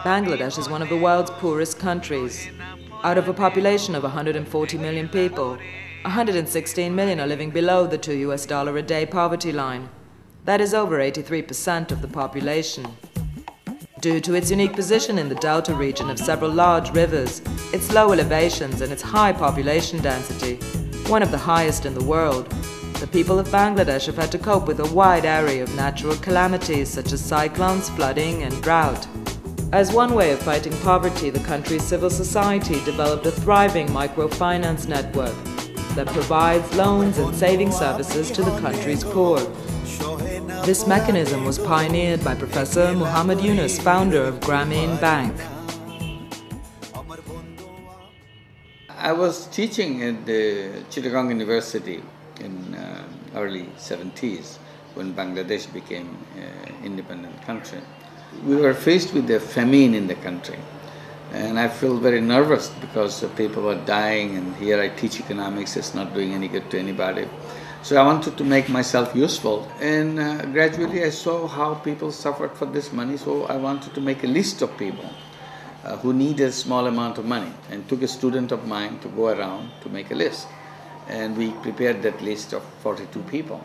Bangladesh is one of the world's poorest countries. Out of a population of 140 million people, 116 million are living below the $2 a day poverty line. That is over 83% of the population. Due to its unique position in the delta region of several large rivers, its low elevations and its high population density, one of the highest in the world, the people of Bangladesh have had to cope with a wide array of natural calamities such as cyclones, flooding, and drought. As one way of fighting poverty, the country's civil society developed a thriving microfinance network that provides loans and saving services to the country's poor. This mechanism was pioneered by Professor Muhammad Yunus, founder of Grameen Bank. I was teaching at the Chittagong University in early 70s when Bangladesh became an independent country. We were faced with a famine in the country, and I felt very nervous because people were dying, and here I teach economics, it's not doing any good to anybody. So I wanted to make myself useful, and gradually I saw how people suffered for this money, so I wanted to make a list of people who need a small amount of money, and took a student of mine to go around to make a list. And we prepared that list of 42 people,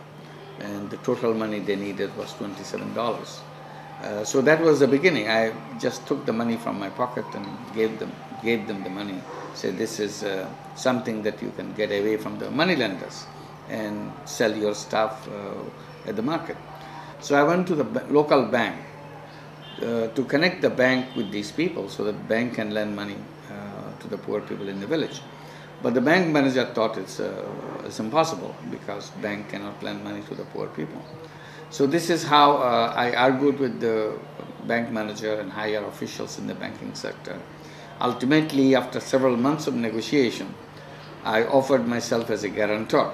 and the total money they needed was $27. So that was the beginning. I just took the money from my pocket and gave them the money. Said, this is something that you can get away from the money lenders and sell your stuff at the market. So I went to the local bank to connect the bank with these people so that the bank can lend money to the poor people in the village. But the bank manager thought it's impossible because bank cannot lend money to the poor people. So this is how I argued with the bank manager and higher officials in the banking sector. Ultimately, after several months of negotiation, I offered myself as a guarantor.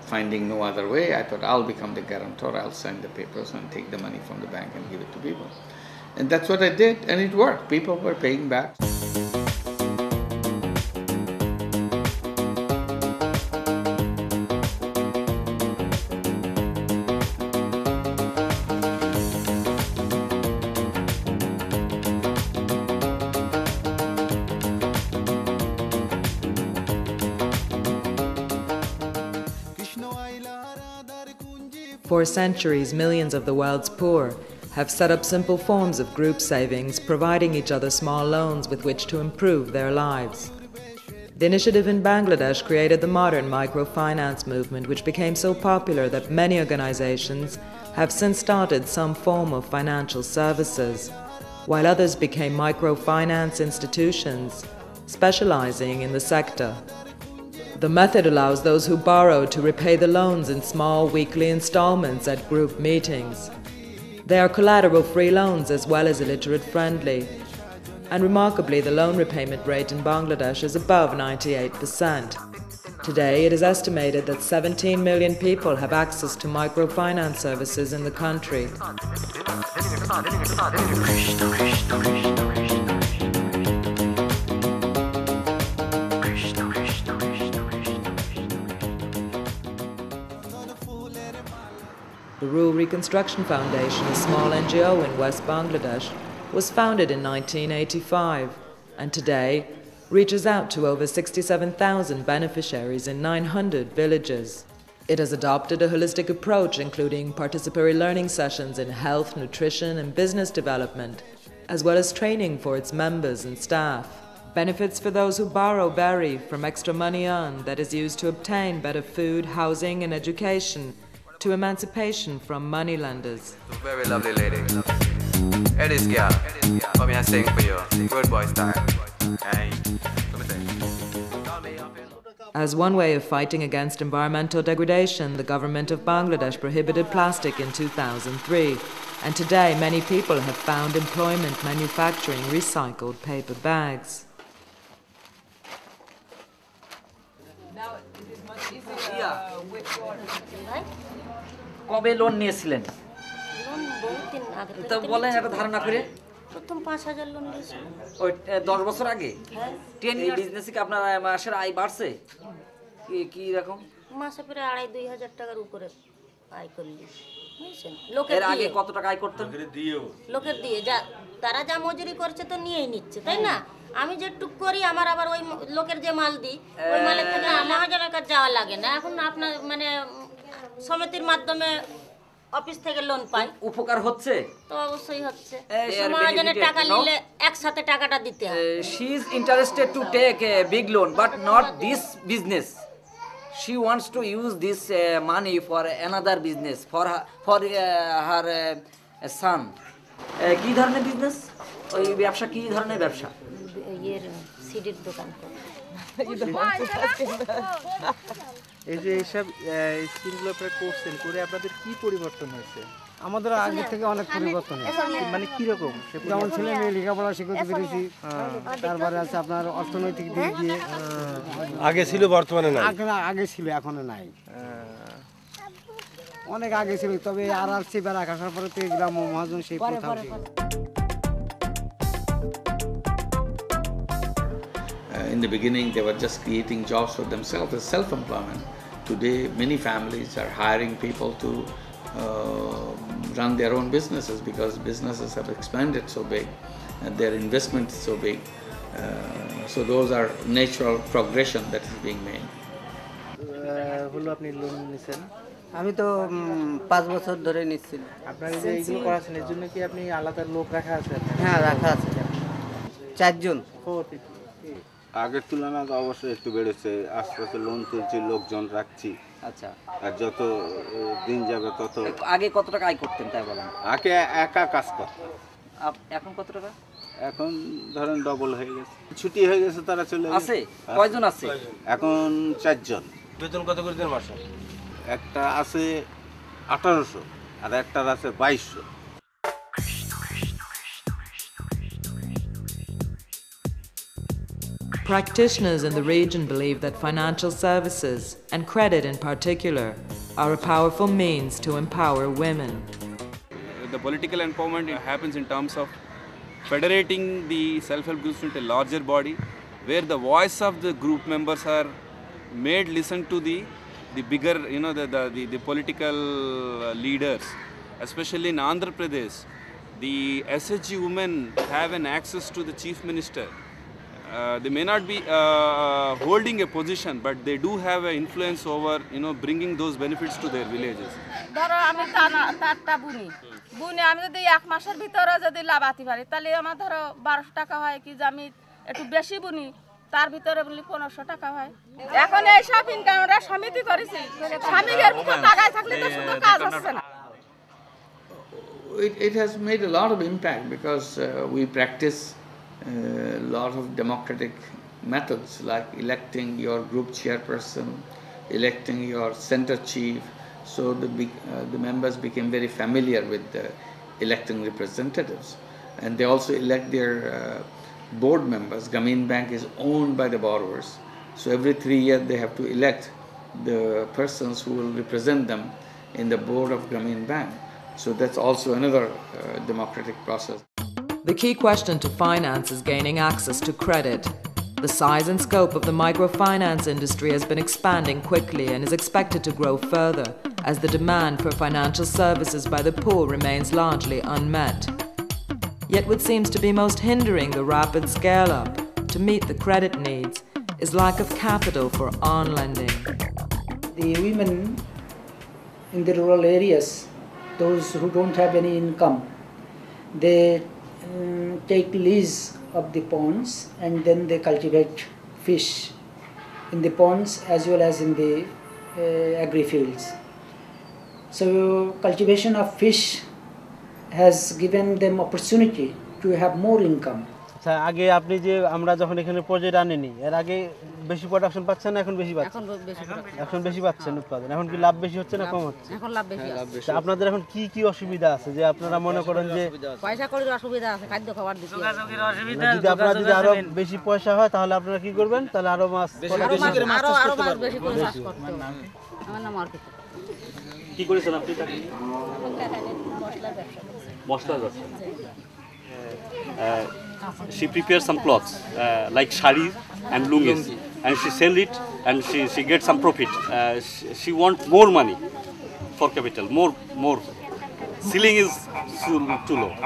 Finding no other way, I thought I'll become the guarantor, I'll sign the papers and take the money from the bank and give it to people. And that's what I did, and it worked. People were paying back. For centuries, millions of the world's poor have set up simple forms of group savings, providing each other small loans with which to improve their lives. The initiative in Bangladesh created the modern microfinance movement, which became so popular that many organizations have since started some form of financial services, while others became microfinance institutions, specializing in the sector. The method allows those who borrow to repay the loans in small weekly installments at group meetings. They are collateral-free loans as well as illiterate-friendly. And remarkably, the loan repayment rate in Bangladesh is above 98%. Today, it is estimated that 17 million people have access to microfinance services in the country. The Rural Reconstruction Foundation, a small NGO in West Bangladesh, was founded in 1985 and today reaches out to over 67,000 beneficiaries in 900 villages. It has adopted a holistic approach including participatory learning sessions in health, nutrition and business development, as well as training for its members and staff. Benefits for those who borrow vary from extra money earned that is used to obtain better food, housing and education, to emancipation from moneylenders. Very lovely lady. It is girl. Come here and sing for you. Good boy style. Hey. As one way of fighting against environmental degradation, the government of Bangladesh prohibited plastic in 2003, and today many people have found employment manufacturing recycled paper bags. Now it is much easier with water. কবে loan নিয়েছিলেন? Loan বহুত দিন আগে তো বলেন একটা ধারণা করে। প্রথম 5000 লোন নিয়েছি। ওই 10 বছর আগে? হ্যাঁ। এই বিজনেসে কি আপনার মাসের আয় বাড়ছে? কি রকম? মাসে প্রায় 2,500 টাকার উপরে আয় করলি। বুঝছেন? লোকের এর আগে কত টাকা আয় করতেন? লোকের দিয়ে যা তারা যা মজুরি করছে তো নিয়েই নিচ্ছে, তাই না? আমি যেটুক করি আমার আবার ওই লোকের যে মাল দিই ওই মালের থেকে মহাজনের কাছে যাওয়া লাগে না। এখন আপনার মানে সমিতির মাধ্যমে অফিস থেকে লোন পাই, উপকার হচ্ছে তো অবশ্যই হচ্ছে। মহাজনের টাকা নিলে একসাথে টাকাটা দিতে হয়। she is interested to take a big loan but not this business. She wants to use this money for another business for her son. কি ধরনের বিজনেস? ওই ব্যবসা কি ধরনের ব্যবসা? ইয়ের সিডির দোকান করে। এই যে এইসব স্কিমগুলো আপনারা করছেন, করে আপনাদের কি পরিবর্তন হয়েছে? আমাদের আগে থেকে অনেক পরিবর্তন হয়েছে। মানে কিরকম? যেমন ছেলে মেয়ে লেখাপড়া শিখতে পেরেছি, তারপরে আছে আপনার অর্থনৈতিক দিক দিয়ে আগে ছিল বর্তমানে নাই। আগে ছিল এখনো নাই, অনেক আগে ছিল। তবে RRC ব্যারাক আসার পরে তো গ্রাম মহাজন সেই প্রথা In the beginning, they were just creating jobs for themselves as self-employment. Today, many families are hiring people to run their own businesses because businesses have expanded so big and their investment is so big. So those are natural progression that is being made. হলো আপনি loan নিছেন, আমি তো 5 বছর ধরে নিচ্ছি। আপনার যে এইগুলো করাছেন এর জন্য কি আপনি আলাদা লোক রাখা আছে? হ্যাঁ, রাখা আছে 4 জন। আগের তুলনায় অবশ্যই একটু বেড়েছে। আস্তে আস্তে লোন তুলছি, লোকজন রাখছি। আচ্ছা, আর যত দিন যাবে তত। আগে কত টাকা আয় করতেন তাই বলেন? আগে একা কাজ করতাম। এখন কত টাকা? এখন ধরেন ডবল হয়ে গেছে, ছুটি হয়ে গেছে, তারা চলে আছে। কয়জন আছে এখন? 4 জন। বেতন কত করে দেন মাসে? একটা আছে 1800 আর একটার আছে 2200। Practitioners in the region believe that financial services, and credit in particular, are a powerful means to empower women. The political empowerment happens in terms of federating the self-help groups into a larger body, where the voice of the group members are made listen to the bigger, the political leaders. Especially in Andhra Pradesh, the SHG women have an access to the chief minister. They may not be holding a position, but they do have an influence over, bringing those benefits to their villages. ধরো আমি তারটা বুনি আমি যদি 1 মাসের ভিতরে যদি লাভাতে পারি তাহলে আমার ধরো 1200 টাকা হয়, কি যে আমি একটু বেশি বুনি তার ভিতরে বলি 1500 টাকা হয়। এখন এই সব ইনকাম আমরা সমিতি করেছি, স্বামীর মুখে টাকায় থাকলে তো শুধু কাজ হচ্ছে না। It has made a lot of impact because we practice a lot of democratic methods like electing your group chairperson, electing your center chief. So the members became very familiar with electing representatives, and they also elect their board members. Grameen Bank is owned by the borrowers, so every 3 years they have to elect the persons who will represent them in the board of Grameen Bank. So that's also another democratic process. The key question to finance is gaining access to credit. The size and scope of the microfinance industry has been expanding quickly and is expected to grow further as the demand for financial services by the poor remains largely unmet. Yet what seems to be most hindering the rapid scale-up to meet the credit needs is lack of capital for on-lending. The women in the rural areas, those who don't have any income, they take lease of the ponds and then they cultivate fish in the ponds as well as in the agri-fields. So cultivation of fish has given them opportunity to have more income. আচ্ছা, আগে আপনি যে আমরা যখন এখানে project আনিনি এর আগে বেশি প্রোডাকশন পাচ্ছেন না এখন বেশি পাচ্ছেন? এখন বেশি পাচ্ছেন উৎপাদন। এখন কি লাভ বেশি হচ্ছে না কম হচ্ছে? এখন লাভ বেশি আছে। আপনাদের এখন কি কি অসুবিধা আছে যে আপনারা মনে করেন যে পয়সা কড়ির অসুবিধা আছে, খাদ্য খাবার দিতে যোগাযোগের অসুবিধা। যদি আপনারা যদি আরো বেশি পয়সা হয় তাহলে আপনারা কি করবেন? তাহলে আরো মাছ বেশি করে বেশি করে চাষ করতে হবে। আমার নাম আর কি করেছেন আপনি? মশলার ব্যবসা। She prepares some clothes like shari and lungis, and she sell it and she gets some profit. She wants more money for capital, more. Ceiling is too low.